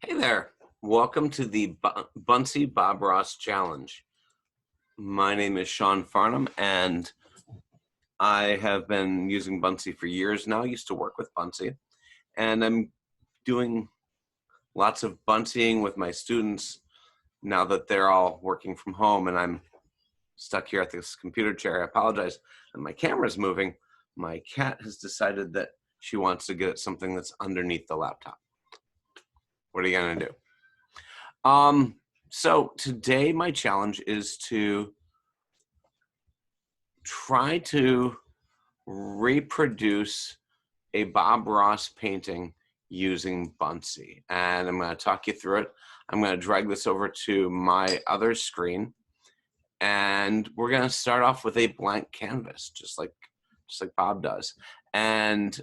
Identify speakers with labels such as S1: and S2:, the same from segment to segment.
S1: Hey there, welcome to the Buncee Bob Ross Challenge. My name is Sean Farnham and I have been using Buncee for years now. I used to work with Buncee and I'm doing lots of bunceeing with my students now that they're all working from home and I'm stuck here at this computer chair. I apologize, and my camera's moving. My cat has decided that she wants to get at something that's underneath the laptop. What are you gonna do? So today my challenge is to try to reproduce a Bob Ross painting using Buncee. And I'm going to talk you through it. I'm going to drag this over to my other screen. And we're going to start off with a blank canvas, just like Bob does. And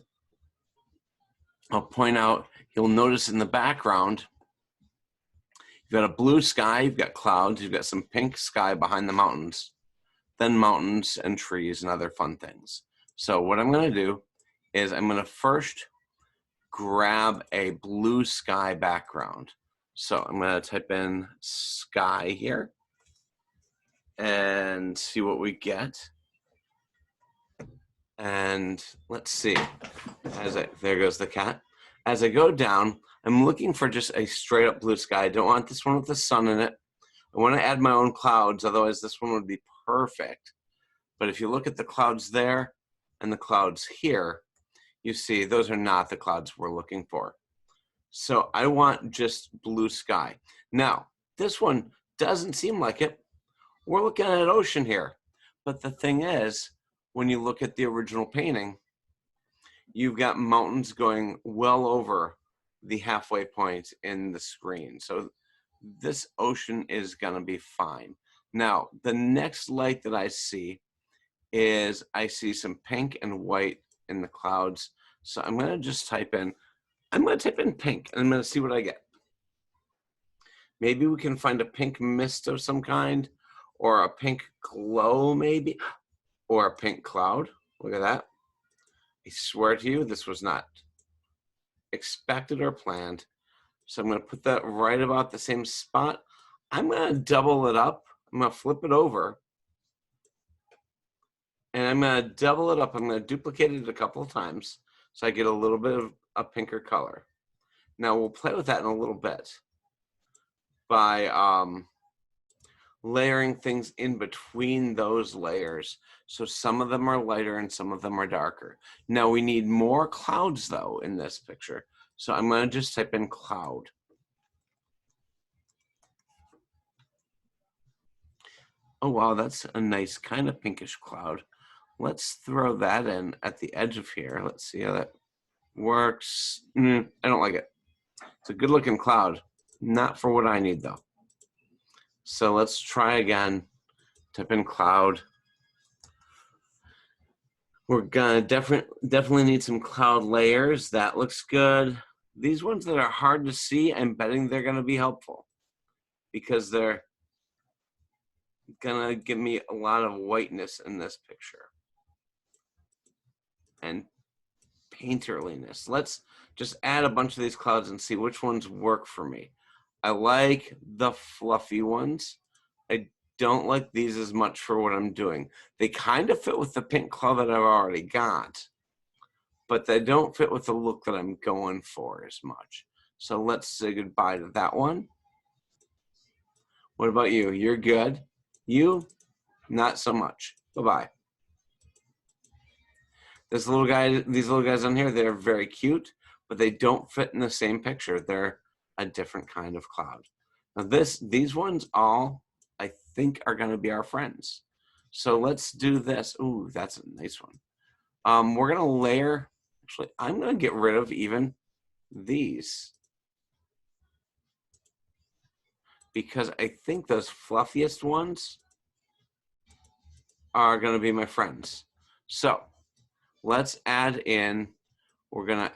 S1: I'll point out, you'll notice in the background, you've got a blue sky, you've got clouds, you've got some pink sky behind the mountains, then mountains and trees and other fun things. So what I'm going to do is I'm going to first grab a blue sky background. So I'm going to type in sky here and see what we get. And let's see, there goes the cat. As I go down, I'm looking for just a straight up blue sky. I don't want this one with the sun in it. I want to add my own clouds, otherwise this one would be perfect. But if you look at the clouds there and the clouds here, you see those are not the clouds we're looking for. So I want just blue sky. Now, this one doesn't seem like it. We're looking at an ocean here. But the thing is, when you look at the original painting, you've got mountains going well over the halfway point in the screen. So this ocean is gonna be fine. Now, the next light that I see is I see some pink and white in the clouds. So I'm gonna just type in pink and I'm gonna see what I get. Maybe we can find a pink mist of some kind or a pink glow maybe, or a pink cloud. Look at that. I swear to you, this was not expected or planned. So I'm gonna put that right about the same spot. I'm gonna double it up. I'm gonna flip it over. And I'm gonna double it up. I'm gonna duplicate it a couple of times so I get a little bit of a pinker color. Now we'll play with that in a little bit by layering things in between those layers. So some of them are lighter and some of them are darker. Now we need more clouds though in this picture. So I'm gonna just type in cloud. Oh wow, that's a nice kind of pinkish cloud. Let's throw that in at the edge of here. Let's see how that works. I don't like it. It's a good looking cloud. Not for what I need though. So let's try again. Type in cloud. We're gonna definitely need some cloud layers. That looks good. These ones that are hard to see, I'm betting they're gonna be helpful because they're gonna give me a lot of whiteness in this picture and painterliness. Let's just add a bunch of these clouds and see which ones work for me. I like the fluffy ones. I don't like these as much for what I'm doing. They kind of fit with the pink cloud that I've already got, but they don't fit with the look that I'm going for as much. So let's say goodbye to that one. What about you? You're good. You, not so much. Bye-bye. These little guys on here, they're very cute, but they don't fit in the same picture. They're a different kind of cloud. Now these ones all, I think, are gonna be our friends. So let's do this. Ooh, that's a nice one. We're gonna layer, actually, I'm gonna get rid of even these because I think those fluffiest ones are gonna be my friends. So let's add in, we're gonna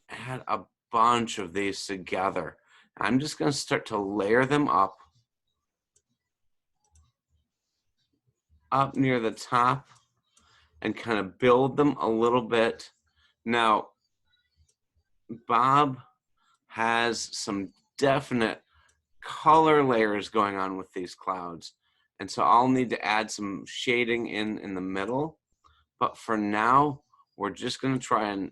S1: add a bunch of these together. I'm just gonna start to layer them up near the top and kind of build them a little bit. Now, Bob has some definite color layers going on with these clouds. And so I'll need to add some shading in the middle. But for now, we're just going to try and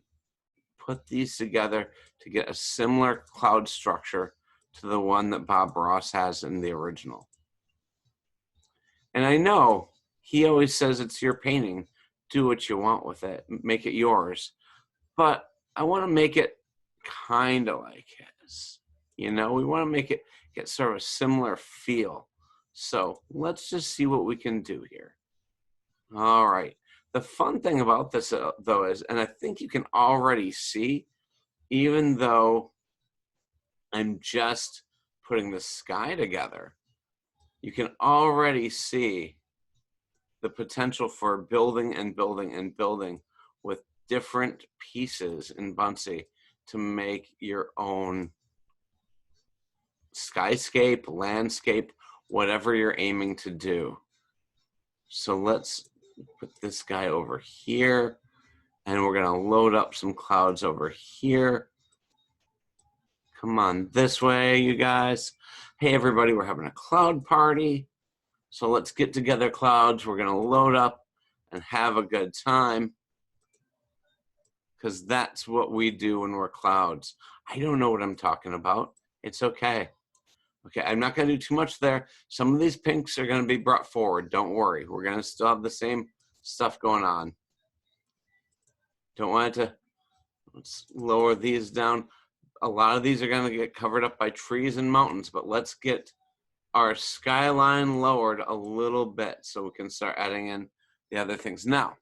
S1: put these together to get a similar cloud structure to the one that Bob Ross has in the original. And I know he always says it's your painting. Do what you want with it. Make it yours. But I want to make it kind of like his. You know, we want to make it get sort of a similar feel. So let's just see what we can do here. All right. The fun thing about this, though, is, and I think you can already see, even though I'm just putting the sky together, you can already see the potential for building and building and building with different pieces in Buncee to make your own skyscape, landscape, whatever you're aiming to do. So let's put this guy over here, and we're gonna load up some clouds over here. Come on this way, you guys. Hey everybody, we're having a cloud party. So let's get together clouds. We're gonna load up and have a good time, because that's what we do when we're clouds. I don't know what I'm talking about. It's okay. Okay, I'm not gonna do too much there. Some of these pinks are gonna be brought forward. Don't worry, we're gonna still have the same stuff going on. Don't want it to, let's lower these down. A lot of these are gonna get covered up by trees and mountains, but let's get our skyline lowered a little bit so we can start adding in the other things. Now,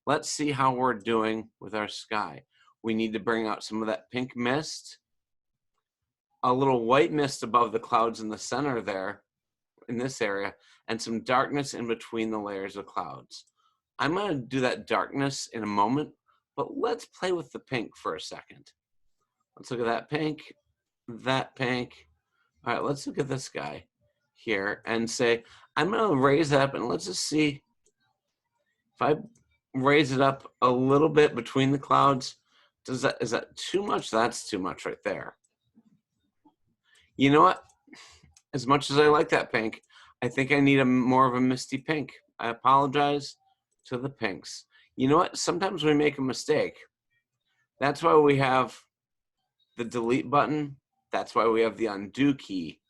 S1: let's see how we're doing with our sky. We need to bring out some of that pink mist, a little white mist above the clouds in the center there, in this area, and some darkness in between the layers of clouds. I'm gonna do that darkness in a moment, but let's play with the pink for a second. Let's look at that pink, that pink. All right, let's look at this guy here and say, I'm gonna raise that up, and let's just see if I raise it up a little bit between the clouds. Is that too much? That's too much right there. You know what? As much as I like that pink, I think I need more of a misty pink. I apologize to the pinks. You know what? Sometimes we make a mistake. That's why we have the delete button. That's why we have the undo key.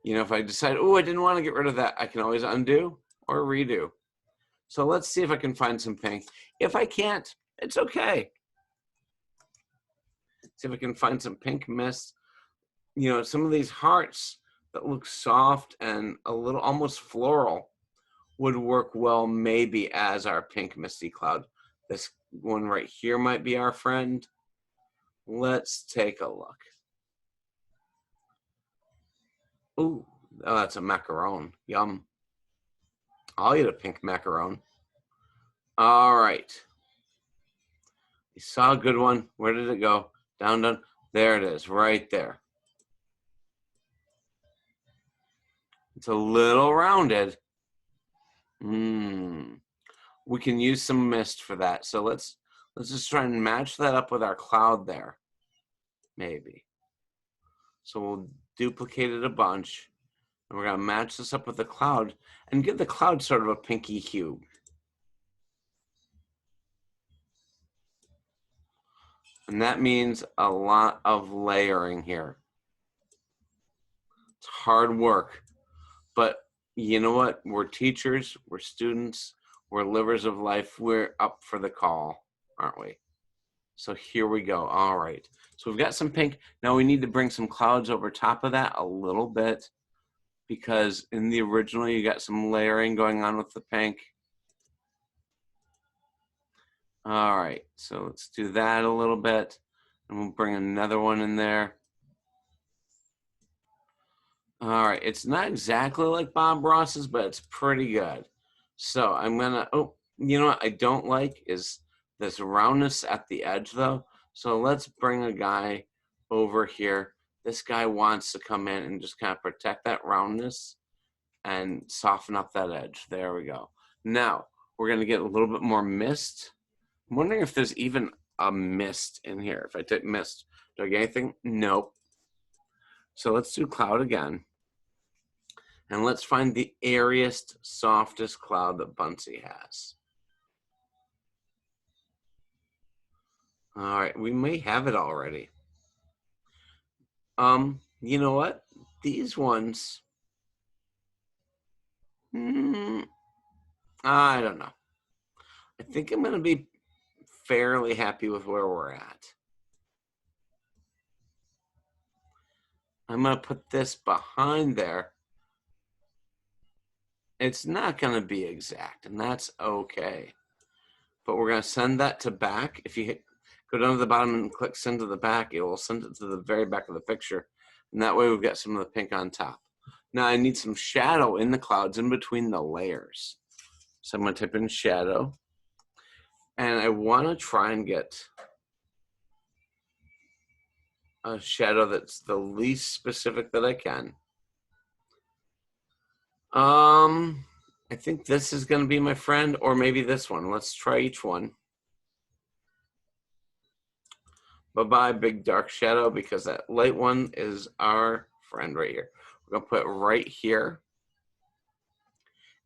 S1: You know, if I decide, oh, I didn't want to get rid of that, I can always undo or redo. So let's see if I can find some pink. If I can't, it's okay. See if I can find some pink mist. You know, some of these hearts that look soft and a little almost floral would work well maybe as our pink misty cloud. This one right here might be our friend. Let's take a look. Ooh, oh, that's a macaron. Yum. I'll eat a pink macaron. All right. You saw a good one. Where did it go? Down, down. There it is, right there. It's a little rounded. We can use some mist for that. So let's just try and match that up with our cloud there. Maybe. So we'll duplicate it a bunch. And we're gonna match this up with the cloud and give the cloud sort of a pinky hue. And that means a lot of layering here. It's hard work, but you know what? We're teachers, we're students, we're livers of life. We're up for the call, aren't we? So here we go. All right. So we've got some pink. Now we need to bring some clouds over top of that a little bit, because in the original you got some layering going on with the pink. All right, so let's do that a little bit, and we'll bring another one in there. All right, it's not exactly like Bob Ross's, but it's pretty good. So I'm gonna, oh, you know what I don't like is this roundness at the edge though. So let's bring a guy over here. This guy wants to come in and just kind of protect that roundness and soften up that edge. There we go. Now we're gonna get a little bit more mist. I'm wondering if there's even a mist in here. If I take mist, do I get anything? Nope. So let's do cloud again. And let's find the airiest, softest cloud that Buncee has. All right, we may have it already. You know what? These ones, I don't know. I think I'm going to be fairly happy with where we're at. I'm going to put this behind there. It's not going to be exact, and that's okay. But we're going to send that to back. If you go down to the bottom and click send to the back, it will send it to the very back of the picture. And that way we've got some of the pink on top. Now I need some shadow in the clouds in between the layers. So I'm going to type in shadow. And I want to try and get a shadow that's the least specific that I can. I think this is going to be my friend, or maybe this one. Let's try each one. Bye-bye, big dark shadow, because that light one is our friend right here. We're going to put it right here.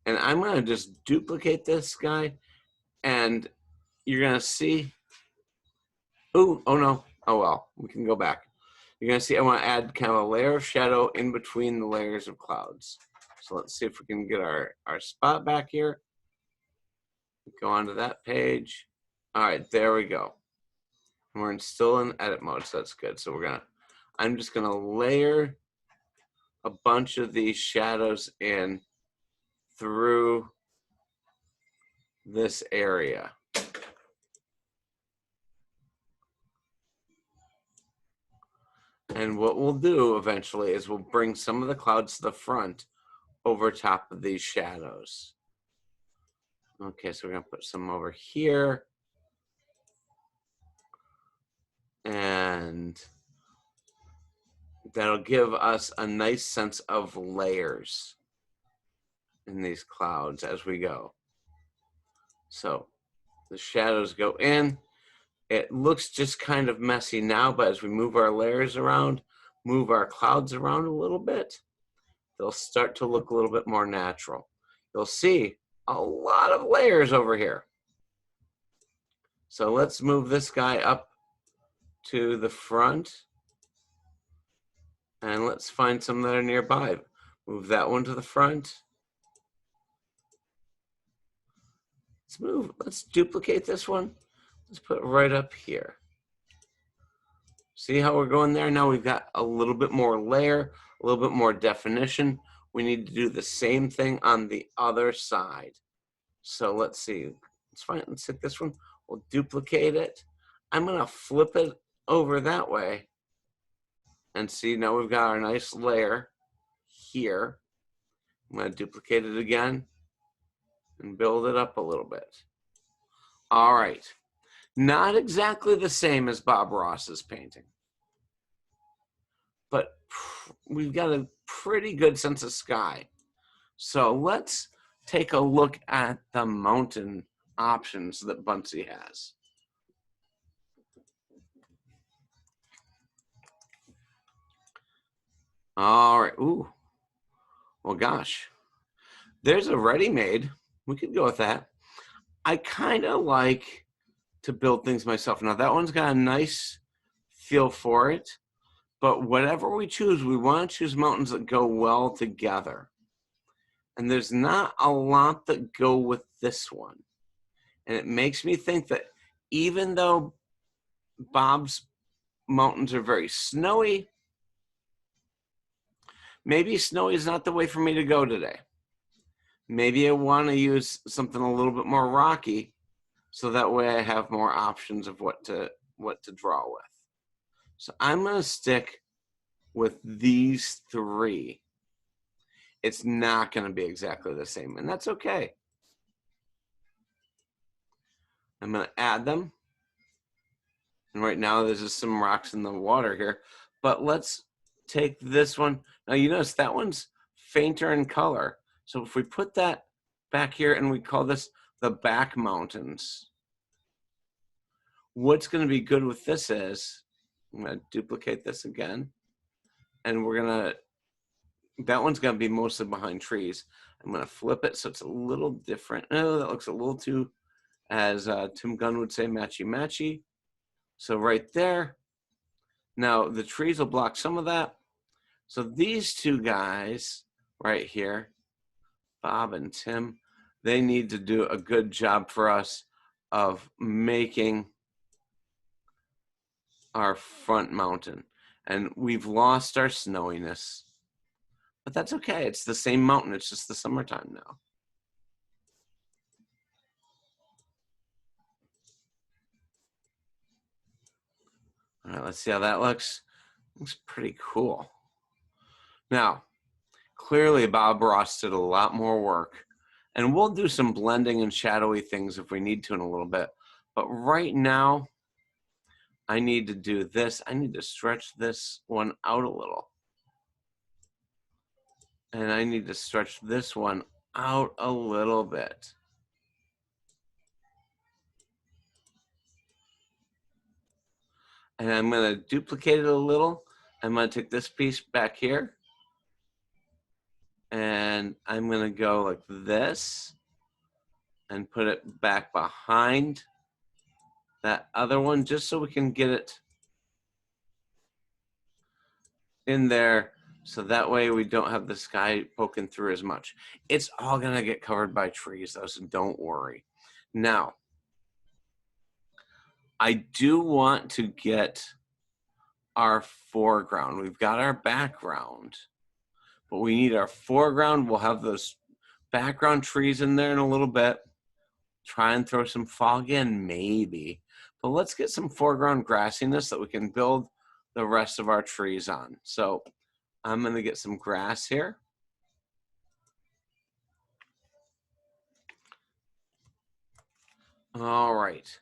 S1: And I'm going to just duplicate this guy, and you're going to see. Oh no. Oh, well, we can go back. You're going to see I want to add kind of a layer of shadow in between the layers of clouds. So let's see if we can get our spot back here. Go onto that page. All right, there we go. We're still in edit mode, so that's good. So I'm just gonna layer a bunch of these shadows in through this area. And what we'll do eventually is we'll bring some of the clouds to the front over top of these shadows. Okay, so we're gonna put some over here. And that'll give us a nice sense of layers in these clouds as we go. So the shadows go in. It looks just kind of messy now, but as we move our layers around, move our clouds around a little bit, they'll start to look a little bit more natural. You'll see a lot of layers over here. So let's move this guy up to the front. And let's find some that are nearby. Move that one to the front. Let's duplicate this one. Let's put it right up here. See how we're going there? Now we've got a little bit more layer, a little bit more definition. We need to do the same thing on the other side. So let's see. Let's take this one. We'll duplicate it. I'm going to flip it over that way. And see, now we've got our nice layer here. I'm going to duplicate it again and build it up a little bit. All right. Not exactly the same as Bob Ross's painting, but we've got a pretty good sense of sky. So let's take a look at the mountain options that Buncee has. All right. Ooh. Well, gosh. There's a ready-made. We could go with that. I kind of like to build things myself. Now, that one's got a nice feel for it. But whatever we choose, we want to choose mountains that go well together. And there's not a lot that go with this one. And it makes me think that even though Bob's mountains are very snowy, maybe snowy is not the way for me to go today. Maybe I want to use something a little bit more rocky, so that way I have more options of what to draw with. So I'm going to stick with these three. It's not going to be exactly the same, and that's okay. I'm going to add them. And right now there's just some rocks in the water here, but let's take this one. Now you notice that one's fainter in color. So if we put that back here and we call this the back mountains, what's going to be good with this is, I'm going to duplicate this again. and that one's gonna be mostly behind trees. I'm gonna flip it so it's a little different. Oh, that looks a little too, as Tim Gunn would say, matchy matchy. So right there. Now the trees will block some of that. So these two guys right here, Bob and Tim, they need to do a good job for us of making our front mountain. And we've lost our snowiness, but that's okay. It's the same mountain. It's just the summertime now. All right, let's see how that looks. Looks pretty cool. Now, clearly Bob Ross did a lot more work, and we'll do some blending and shadowy things if we need to in a little bit. But right now, I need to do this. I need to stretch this one out a little. And I need to stretch this one out a little bit. And I'm going to duplicate it a little. I'm going to take this piece back here. And I'm going to go like this and put it back behind that other one just so we can get it in there, so that way we don't have the sky poking through as much. It's all going to get covered by trees though, so don't worry. Now, I do want to get our foreground. We've got our background, but we need our foreground. We'll have those background trees in there in a little bit. Try and throw some fog in, maybe. But let's get some foreground grassiness that we can build the rest of our trees on. So I'm going to get some grass here. All right.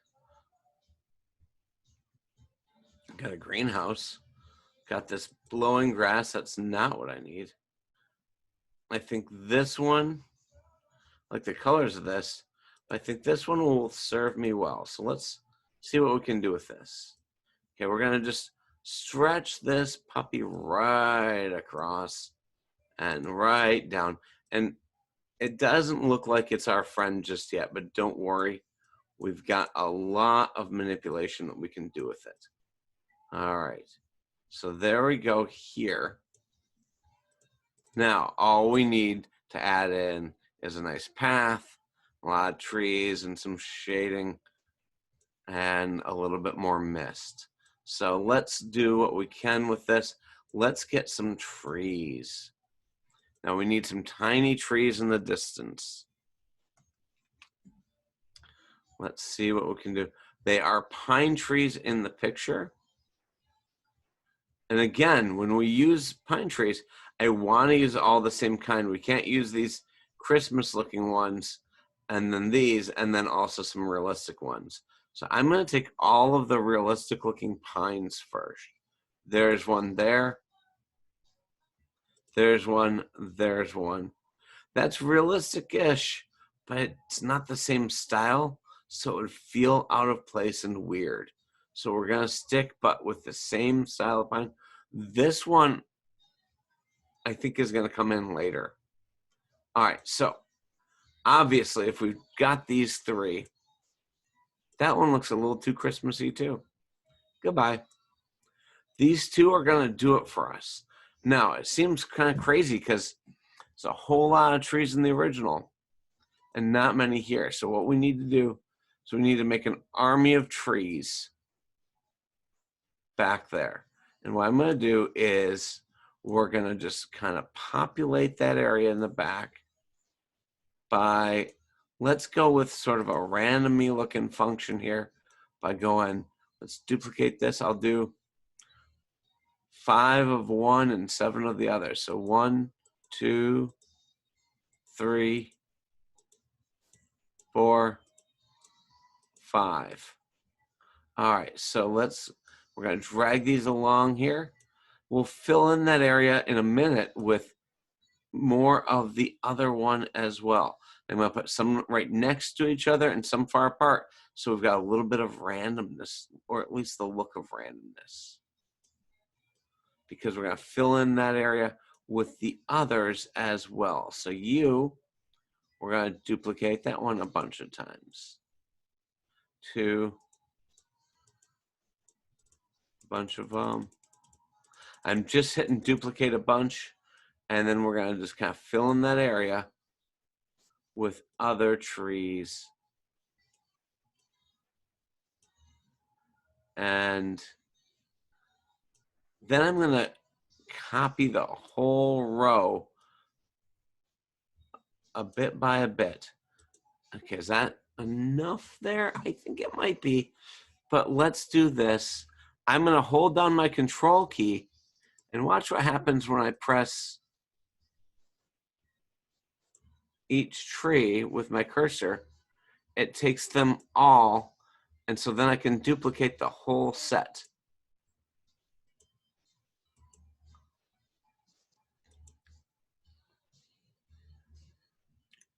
S1: Got a greenhouse. Got this blowing grass. That's not what I need. I think this one, like the colors of this, I think this one will serve me well. So let's see what we can do with this. Okay, we're going to just stretch this puppy right across and right down. And it doesn't look like it's our friend just yet, but don't worry. We've got a lot of manipulation that we can do with it. All right, so there we go here. Now, all we need to add in is a nice path, a lot of trees and some shading, and a little bit more mist. So let's do what we can with this. Let's get some trees. Now we need some tiny trees in the distance. Let's see what we can do. They are pine trees in the picture. And again, when we use pine trees, I want to use all the same kind. We can't use these Christmas looking ones and then these and then also some realistic ones. So I'm going to take all of the realistic looking pines first. There's one there. There's one. There's one. That's realistic-ish, but it's not the same style, so it would feel out of place and weird. So we're going to stick but with the same style of pine. This one, I think, is going to come in later. All right, so obviously, if we've got these three, that one looks a little too Christmassy too. Goodbye. These two are going to do it for us. Now, it seems kind of crazy because there's a whole lot of trees in the original and not many here. So what we need to do is we need to make an army of trees back there. And what I'm going to do is we're going to just kind of populate that area in the back by, let's go with sort of a randomy looking function here by going, let's duplicate this. I'll do 5 of one and 7 of the other. So 1, 2, 3, 4, 5. All right, so we're going to drag these along here. We'll fill in that area in a minute with more of the other one as well. I'm going to put some right next to each other and some far apart, so we've got a little bit of randomness, or at least the look of randomness. because we're going to fill in that area with the others as well. So we're going to duplicate that one a bunch of times. 2, a bunch of them. I'm just hitting duplicate a bunch, and then we're going to just kind of fill in that area with other trees. And then I'm going to copy the whole row a bit by a bit. Okay, is that enough there? I think it might be, but let's do this. I'm going to hold down my control key and watch what happens when I press each tree with my cursor. It takes them all, and so then I can duplicate the whole set.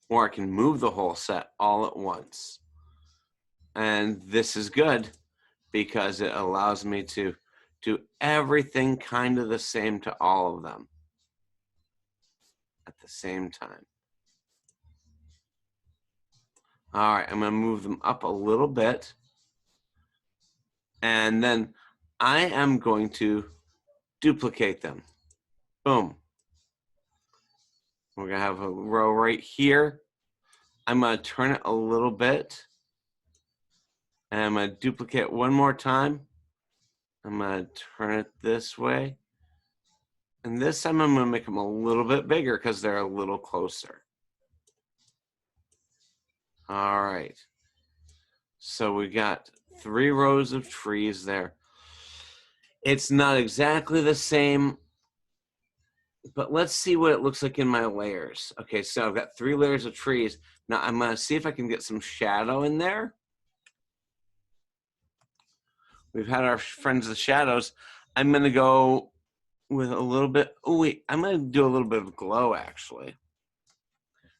S1: Or I can move the whole set all at once. And this is good because it allows me to do everything kind of the same to all of them at the same time. All right, I'm going to move them up a little bit. And then I am going to duplicate them. Boom. We're going to have a row right here. I'm going to turn it a little bit. And I'm going to duplicate one more time. I'm going to turn it this way. And this time I'm going to make them a little bit bigger because they're a little closer. All right. So we got 3 rows of trees there. It's not exactly the same, but let's see what it looks like in my layers. Okay, so I've got 3 layers of trees. Now I'm going to see if I can get some shadow in there. We've had our friends the shadows. I'm going to go with a little bit. Oh, wait, I'm going to do a little bit of glow, actually.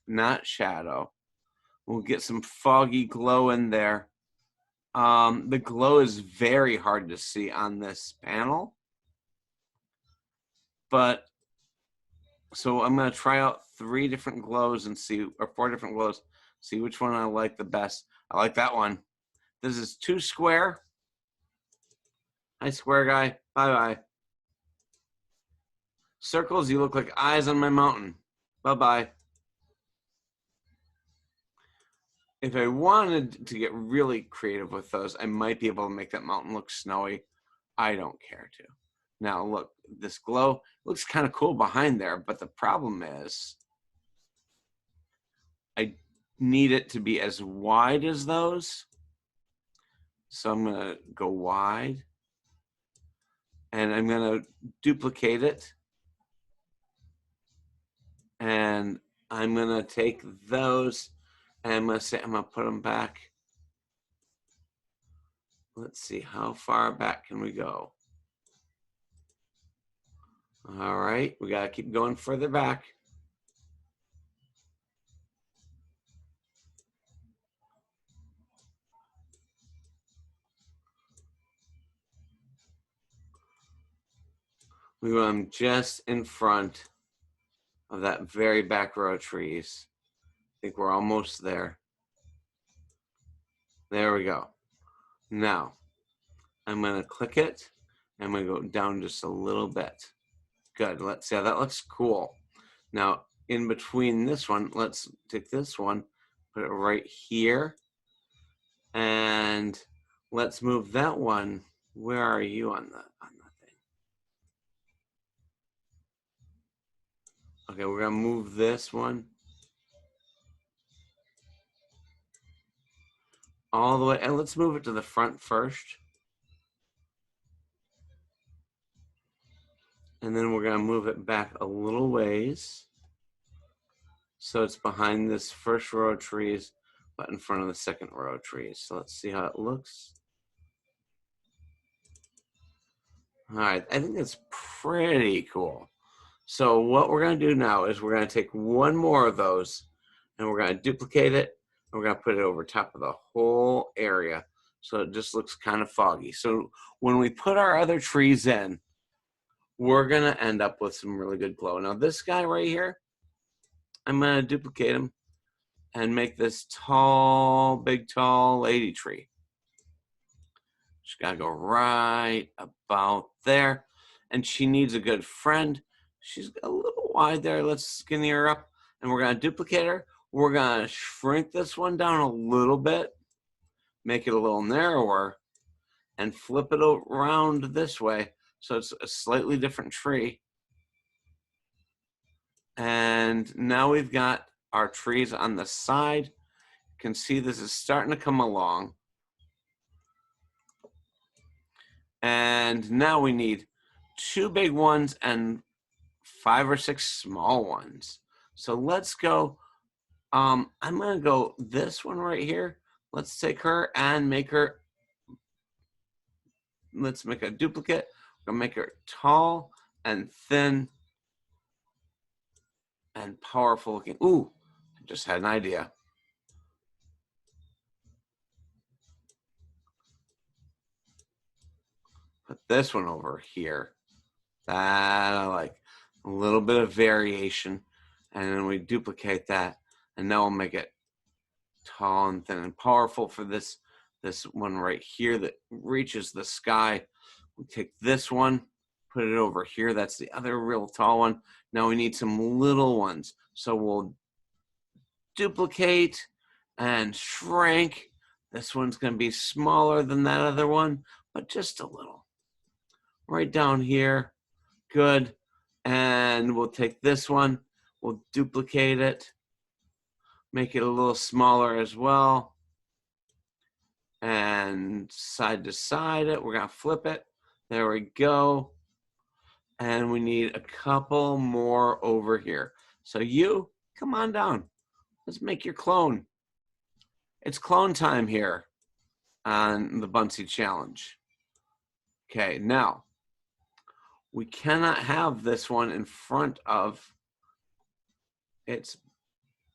S1: Not shadow. We'll get some foggy glow in there. The glow is very hard to see on this panel. But, so I'm going to try out 3 different glows and see, or 4 different glows, see which one I like the best. I like that one. This is too square. Hi, square guy. Bye-bye. Circles, you look like eyes on my mountain. Bye-bye. If I wanted to get really creative with those, I might be able to make that mountain look snowy. I don't care to. Now, look, this glow looks kind of cool behind there, but the problem is I need it to be as wide as those. So I'm going to go wide. And I'm going to duplicate it. And I'm going to take those and I'm going to put them back. Let's see, how far back can we go? All right, we got to keep going further back. We want them just in front of that very back row of trees. I think we're almost there. There we go. Now, I'm going to click it. I'm going to go down just a little bit. Good. Let's see how that looks. Cool. Now, in between this one, let's take this one, put it right here. And let's move that one. Where are you on the thing? Okay, we're going to move this one all the way. And let's move it to the front first. And then we're going to move it back a little ways. So it's behind this first row of trees, but in front of the second row of trees. So let's see how it looks. All right, I think that's pretty cool. So what we're going to do now is we're going to take one more of those and we're going to duplicate it. And we're going to put it over top of the whole area. So it just looks kind of foggy. So when we put our other trees in, we're going to end up with some really good glow. Now this guy right here, I'm going to duplicate him and make this tall, big, tall lady tree. She's got to go right about there. And she needs a good friend. She's a little wide there. Let's skinny her up. And we're going to duplicate her. We're going to shrink this one down a little bit. Make it a little narrower. And flip it around this way. So it's a slightly different tree. And now we've got our trees on the side. You can see this is starting to come along. And now we need 2 big ones and 5 or 6 small ones. So let's go. I'm going to go this one right here. Let's take her and make her. Let's make a duplicate. We're going to make her tall and thin and powerful looking. Ooh, I just had an idea. Put this one over here. That I like. A little bit of variation. And then we duplicate that. And now we'll make it tall and thin and powerful for this one right here that reaches the sky. We take this one, put it over here. That's the other real tall one. Now we need some little ones. So we'll duplicate and shrink. This one's going to be smaller than that other one, but just a little. Right down here. Good. And we'll take this one. We'll duplicate it. Make it a little smaller as well. And side to side it. We're going to flip it. There we go. And we need a couple more over here. So you, come on down. Let's make your clone. It's clone time here on the Buncee Challenge. Okay, now, we cannot have this one in front of its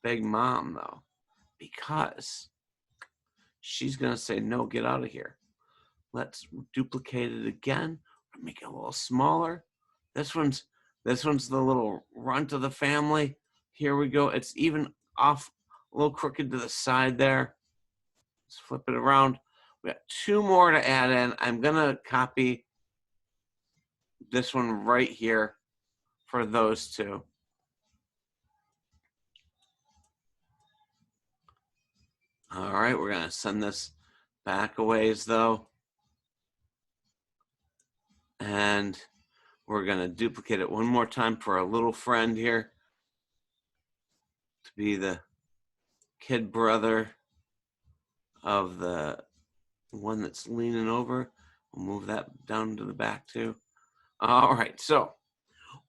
S1: big mom, though, because she's going to say, no, get out of here. Let's duplicate it again. Make it a little smaller. This one's the little runt of the family. Here we go. It's even off a little crooked to the side there. Let's flip it around. We got 2 more to add in. I'm going to copy this one right here for those 2. All right, we're going to send this back a ways, though. And we're going to duplicate it one more time for our little friend here to be the kid brother of the one that's leaning over. We'll move that down to the back, too. All right, so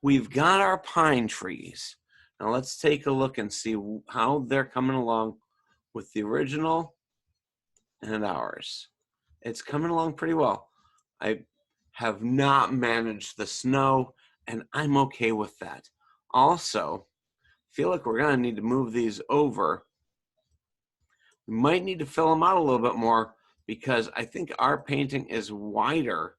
S1: we've got our pine trees. Now let's take a look and see how they're coming along with the original and ours. It's coming along pretty well. I have not managed the snow, and I'm okay with that. Also, I feel like we're going to need to move these over. We might need to fill them out a little bit more because I think our painting is wider,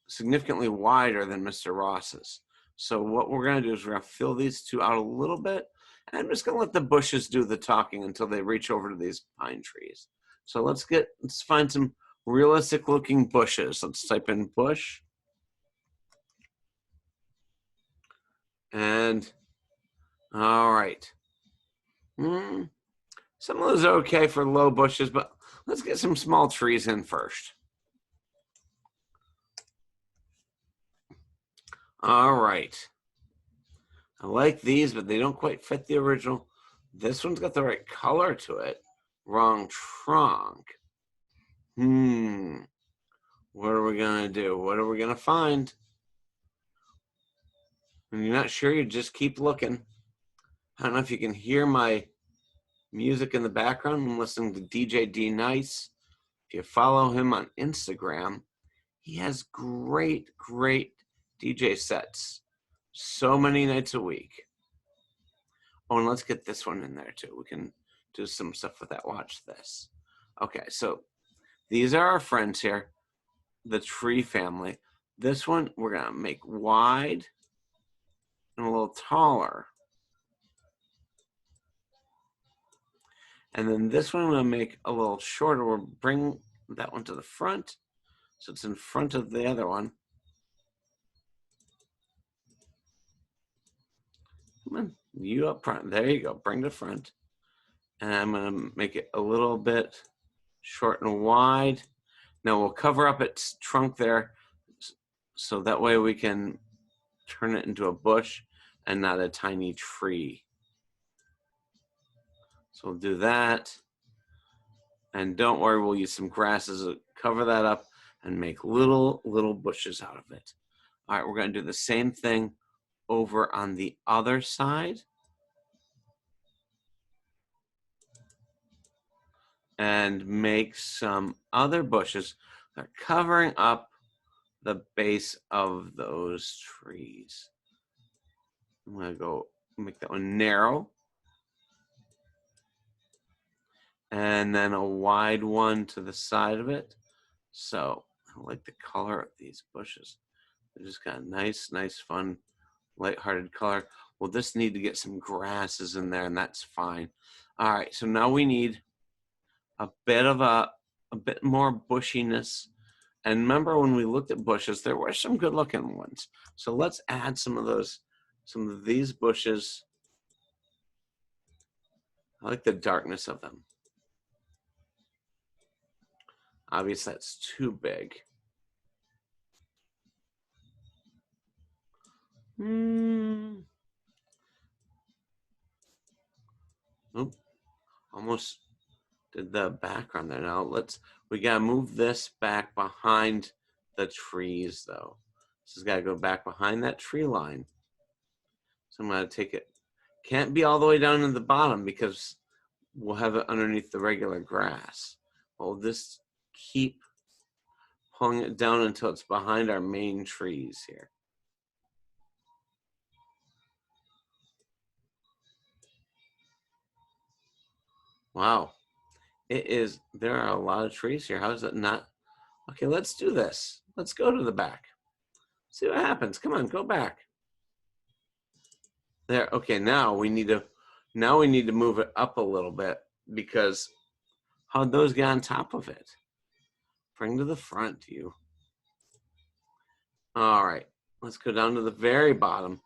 S1: significantly wider than Mr. Ross's. So what we're going to do is we're going to fill these 2 out a little bit. And I'm just going to let the bushes do the talking until they reach over to these pine trees. So let's find some realistic looking bushes. Let's type in bush. And all right. Some of those are okay for low bushes, but let's get some small trees in first. All right. I like these, but they don't quite fit the original. This one's got the right color to it. Wrong trunk. What are we going to do? What are we going to find? When you're not sure, you just keep looking. I don't know if you can hear my music in the background. I'm listening to DJ D Nice. If you follow him on Instagram, he has great DJ sets. So many nights a week. Oh, and let's get this one in there too. We can do some stuff with that. Watch this. Okay, so these are our friends here, the tree family. this one we're gonna make wide and a little taller. And then this one I'm gonna make a little shorter. We'll bring that one to the front, so it's in front of the other one. Come on, you up front. There you go, bring the front. And I'm gonna make it a little bit short and wide. Now we'll cover up its trunk there, so that way we can turn it into a bush and not a tiny tree. So we'll do that. And don't worry, we'll use some grasses to cover that up and make little bushes out of it. All right, we're gonna do the same thing over on the other side. And make some other bushes that are covering up the base of those trees. I'm gonna go make that one narrow. And then a wide one to the side of it. So I like the color of these bushes. They just got a nice, fun, lighthearted color. We'll just need to get some grasses in there, and that's fine. All right, so now we need a bit more bushiness. And remember when we looked at bushes, there were some good looking ones. So let's add some of these bushes. I like the darkness of them. Obviously that's too big. Oop, almost did the background there. Now we gotta move this back behind the trees though. This has gotta go back behind that tree line. So I'm gonna take it, can't be all the way down to the bottom because we'll have it underneath the regular grass. We'll just keep pulling it down until it's behind our main trees here. Wow, there are a lot of trees here. How is it not? Okay, let's do this. Let's go to the back. See what happens. Come on, go back. There, okay, now we need to move it up a little bit because how'd those get on top of it? Bring to the front, you. All right, let's go down to the very bottom.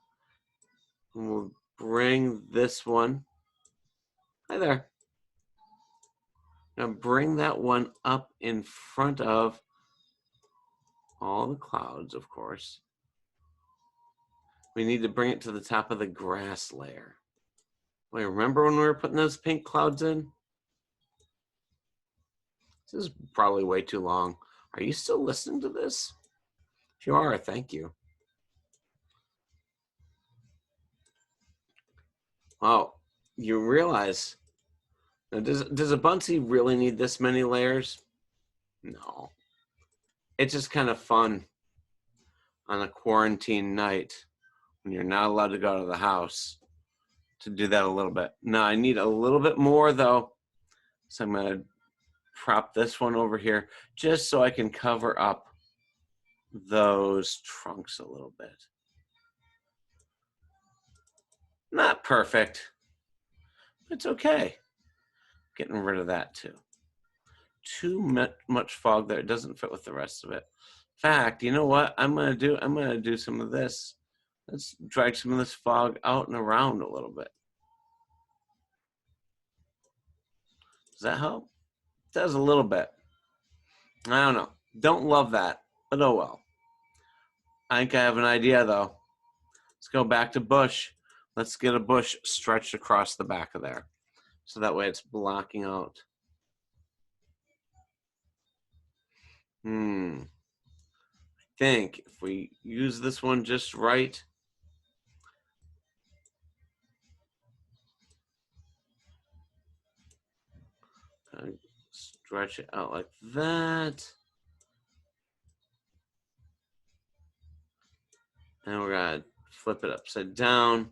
S1: And we'll bring this one. Hi there. Now bring that one up in front of all the clouds, of course. We need to bring it to the top of the grass layer. Wait, remember when we were putting those pink clouds in? This is probably way too long. Are you still listening to this? If you are, thank you. Oh, you realize, now does a Buncee really need this many layers? No. It's just kind of fun on a quarantine night when you're not allowed to go out of the house to do that a little bit. Now I need a little bit more though. So I'm gonna prop this one over here just so I can cover up those trunks a little bit. Not perfect. It's okay. Getting rid of that too. Too much fog there. It doesn't fit with the rest of it. In fact, you know what I'm gonna do? I'm gonna do some of this. Let's drag some of this fog out and around a little bit. Does that help? It does a little bit. I don't know. Don't love that, but oh well. I think I have an idea though. Let's go back to bush. Let's get a bush stretched across the back of there. So that way it's blocking out. I think if we use this one just right, stretch it out like that. And we're gonna flip it upside down.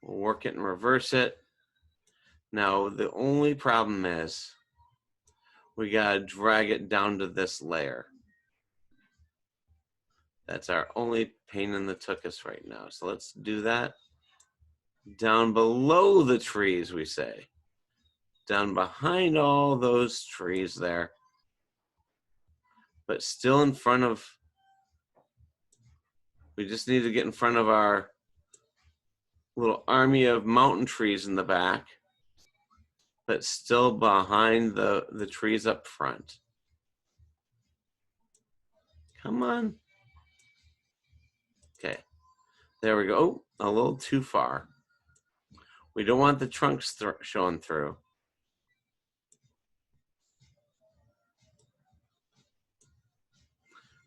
S1: We'll work it and reverse it. Now, the only problem is we gotta drag it down to this layer. That's our only pain in the tuchus right now. So let's do that. Down below the trees, we say. Down behind all those trees there. But still in front of, we just need to get in front of our little army of mountain trees in the back, but still behind the trees up front. Come on. Okay, there we go. Oh, a little too far. We don't want the trunks showing through.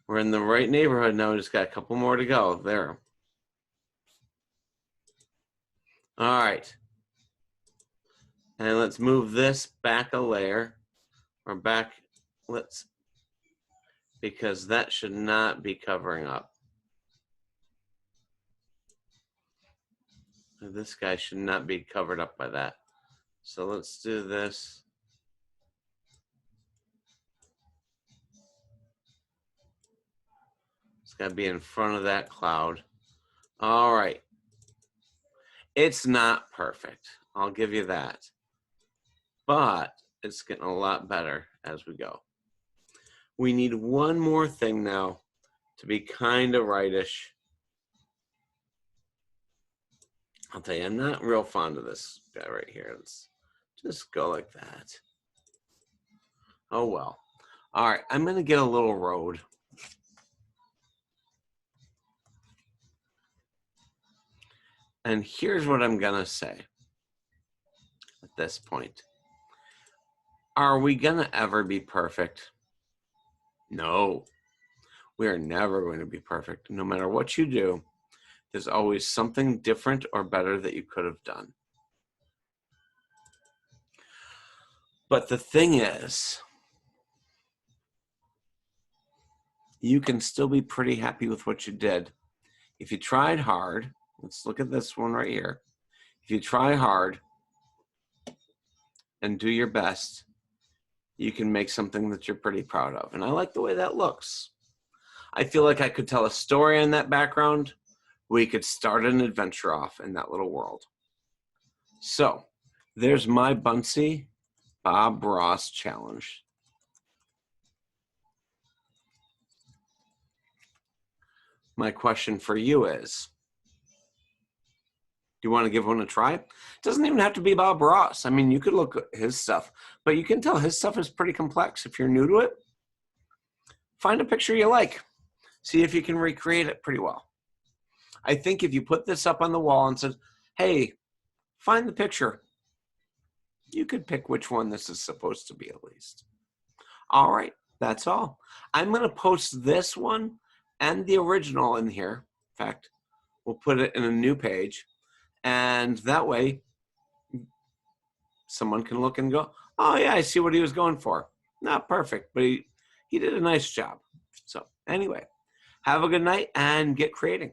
S1: We're in the right neighborhood now. We just got a couple more to go. There. All right. And let's move this back a layer. Or back, because that should not be covering up. This guy should not be covered up by that. So let's do this. It's got to be in front of that cloud. All right. It's not perfect. I'll give you that. But it's getting a lot better as we go. We need one more thing now to be kind of rightish. I'll tell you, I'm not real fond of this guy right here. Let's just go like that. Oh, well. All right, I'm going to get a little road. And here's what I'm going to say at this point. Are we going to ever be perfect? No. We are never going to be perfect. No matter what you do, there's always something different or better that you could have done. But the thing is, you can still be pretty happy with what you did. If you tried hard, let's look at this one right here. If you try hard and do your best, you can make something that you're pretty proud of. And I like the way that looks. I feel like I could tell a story in that background. We could start an adventure off in that little world. So there's my Buncee Bob Ross challenge. My question for you is, do you want to give one a try? It doesn't even have to be Bob Ross. I mean, you could look at his stuff, but you can tell his stuff is pretty complex. If you're new to it, find a picture you like. See if you can recreate it pretty well. I think if you put this up on the wall and said, hey, find the picture, you could pick which one this is supposed to be at least. All right, that's all. I'm going to post this one and the original in here. In fact, we'll put it in a new page. And that way, someone can look and go, oh, yeah, I see what he was going for. Not perfect, but he did a nice job. So anyway, have a good night and get creating.